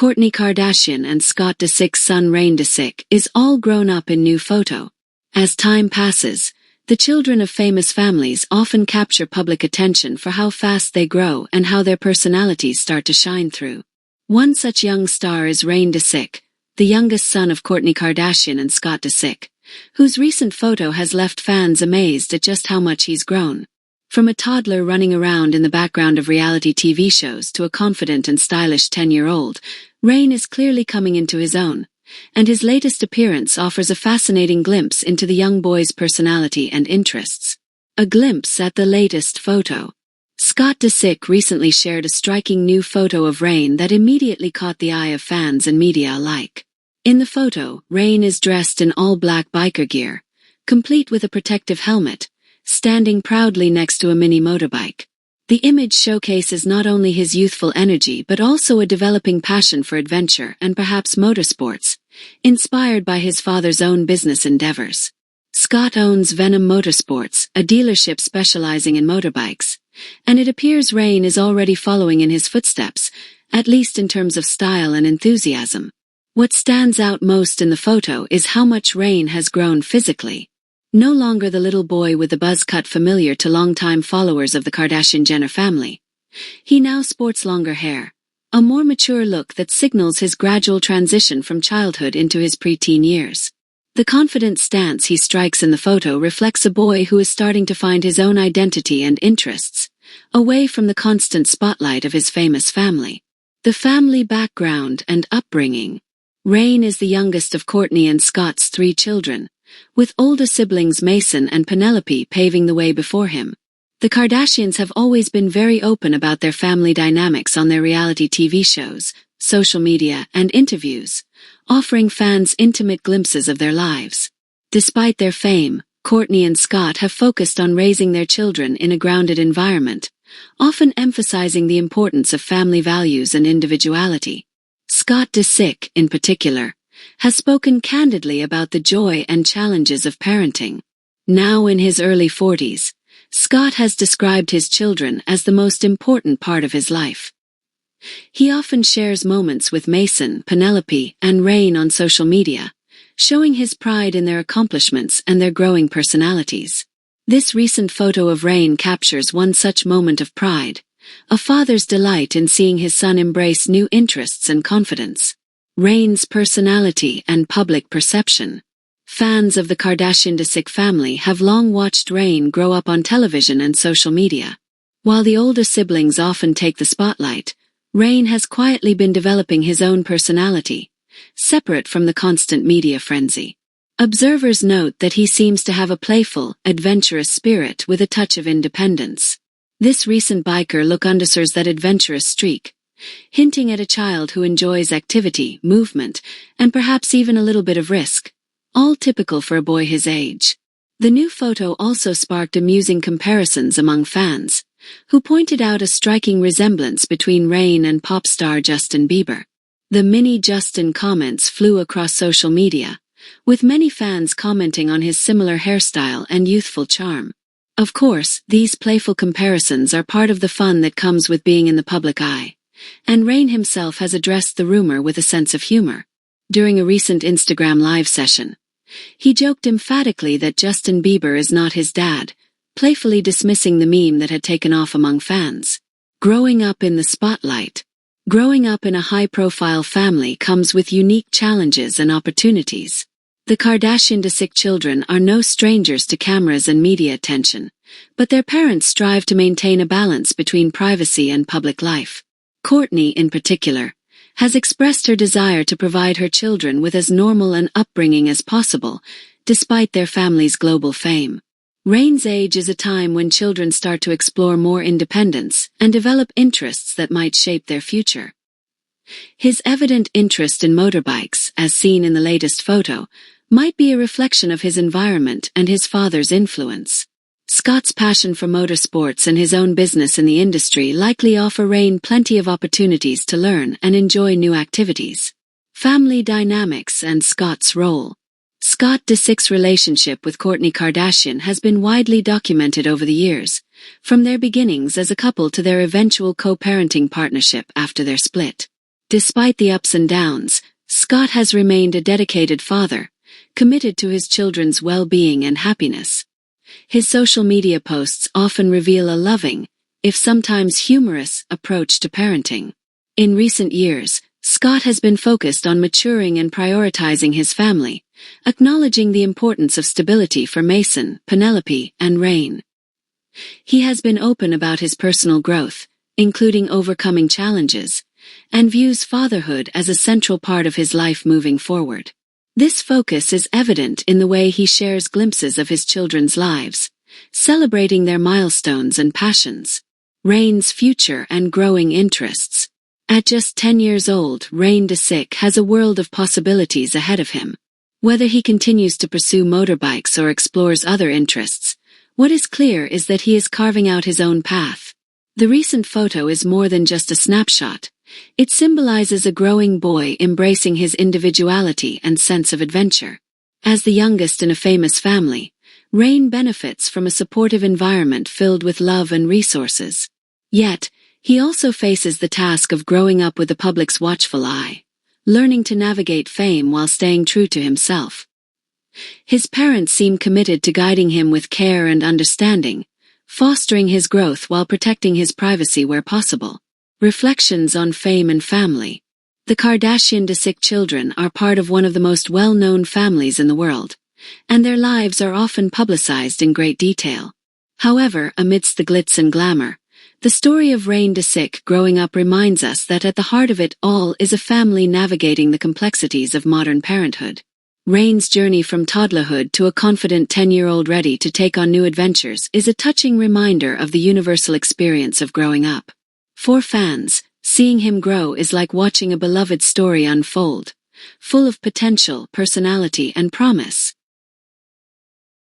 Kourtney Kardashian and Scott Disick's son Reign Disick, is all grown up in new photo. As time passes, the children of famous families often capture public attention for how fast they grow and how their personalities start to shine through. One such young star is Reign Disick, the youngest son of Kourtney Kardashian and Scott Disick, whose recent photo has left fans amazed at just how much he's grown. From a toddler running around in the background of reality TV shows to a confident and stylish 10-year-old, Reign is clearly coming into his own, and his latest appearance offers a fascinating glimpse into the young boy's personality and interests. A glimpse at the latest photo. Scott Disick recently shared a striking new photo of Reign that immediately caught the eye of fans and media alike. In the photo, Reign is dressed in all-black biker gear, complete with a protective helmet, standing proudly next to a mini motorbike. The image showcases not only his youthful energy but also a developing passion for adventure and perhaps motorsports, inspired by his father's own business endeavors. Scott owns Venom Motorsports, a dealership specializing in motorbikes, and it appears Reign is already following in his footsteps, at least in terms of style and enthusiasm. What stands out most in the photo is how much Reign has grown physically. No longer the little boy with the buzz cut familiar to longtime followers of the Kardashian-Jenner family. He now sports longer hair, a more mature look that signals his gradual transition from childhood into his preteen years. The confident stance he strikes in the photo reflects a boy who is starting to find his own identity and interests, away from the constant spotlight of his famous family. The family background and upbringing. Reign is the youngest of Kourtney and Scott's 3 children, with older siblings Mason and Penelope paving the way before him. The Kardashians have always been very open about their family dynamics on their reality TV shows, social media, and interviews, offering fans intimate glimpses of their lives. Despite their fame, Kourtney and Scott have focused on raising their children in a grounded environment, often emphasizing the importance of family values and individuality. Scott Disick, in particular, has spoken candidly about the joy and challenges of parenting. Now in his early 40s, Scott has described his children as the most important part of his life. He often shares moments with Mason, Penelope, and Reign on social media, showing his pride in their accomplishments and their growing personalities. This recent photo of Reign captures one such moment of pride, a father's delight in seeing his son embrace new interests and confidence. Reign's personality and public perception. Fans of the Kardashian-Disick family have long watched Reign grow up on television and social media. While the older siblings often take the spotlight, Reign has quietly been developing his own personality, separate from the constant media frenzy. Observers note that he seems to have a playful, adventurous spirit with a touch of independence. This recent biker look underscores that adventurous streak, hinting at a child who enjoys activity, movement, and perhaps even a little bit of risk, all typical for a boy his age. The new photo also sparked amusing comparisons among fans, who pointed out a striking resemblance between Reign and pop star Justin Bieber. The mini Justin comments flew across social media, with many fans commenting on his similar hairstyle and youthful charm. Of course, these playful comparisons are part of the fun that comes with being in the public eye, and Reign himself has addressed the rumor with a sense of humor. During a recent Instagram live session, he joked emphatically that Justin Bieber is not his dad, playfully dismissing the meme that had taken off among fans. Growing up in the spotlight. Growing up in a high-profile family comes with unique challenges and opportunities. The Kardashian-Disick children are no strangers to cameras and media attention, but their parents strive to maintain a balance between privacy and public life. Kourtney, in particular, has expressed her desire to provide her children with as normal an upbringing as possible, despite their family's global fame. Reign's age is a time when children start to explore more independence and develop interests that might shape their future. His evident interest in motorbikes, as seen in the latest photo, might be a reflection of his environment and his father's influence. Scott's passion for motorsports and his own business in the industry likely offer Reign plenty of opportunities to learn and enjoy new activities. Family dynamics and Scott's role. Scott Disick's relationship with Kourtney Kardashian has been widely documented over the years, from their beginnings as a couple to their eventual co-parenting partnership after their split. Despite the ups and downs, Scott has remained a dedicated father, committed to his children's well-being and happiness. His social media posts often reveal a loving, if sometimes humorous, approach to parenting. In recent years, Scott has been focused on maturing and prioritizing his family, acknowledging the importance of stability for Mason, Penelope, and Reign. He has been open about his personal growth, including overcoming challenges, and views fatherhood as a central part of his life moving forward. This focus is evident in the way he shares glimpses of his children's lives, celebrating their milestones and passions. Reign's future and growing interests. At just 10 years old, Reign Disick has a world of possibilities ahead of him. Whether he continues to pursue motorbikes or explores other interests, what is clear is that he is carving out his own path. The recent photo is more than just a snapshot. It symbolizes a growing boy embracing his individuality and sense of adventure. As the youngest in a famous family, Reign benefits from a supportive environment filled with love and resources. Yet, he also faces the task of growing up with the public's watchful eye, learning to navigate fame while staying true to himself. His parents seem committed to guiding him with care and understanding, fostering his growth while protecting his privacy where possible. Reflections on fame and family. The Kardashian-Disick children are part of one of the most well-known families in the world, and their lives are often publicized in great detail. However, amidst the glitz and glamour, the story of Reign Disick growing up reminds us that at the heart of it all is a family navigating the complexities of modern parenthood. Reign's journey from toddlerhood to a confident 10-year-old ready to take on new adventures is a touching reminder of the universal experience of growing up. For fans, seeing him grow is like watching a beloved story unfold, full of potential, personality, and promise.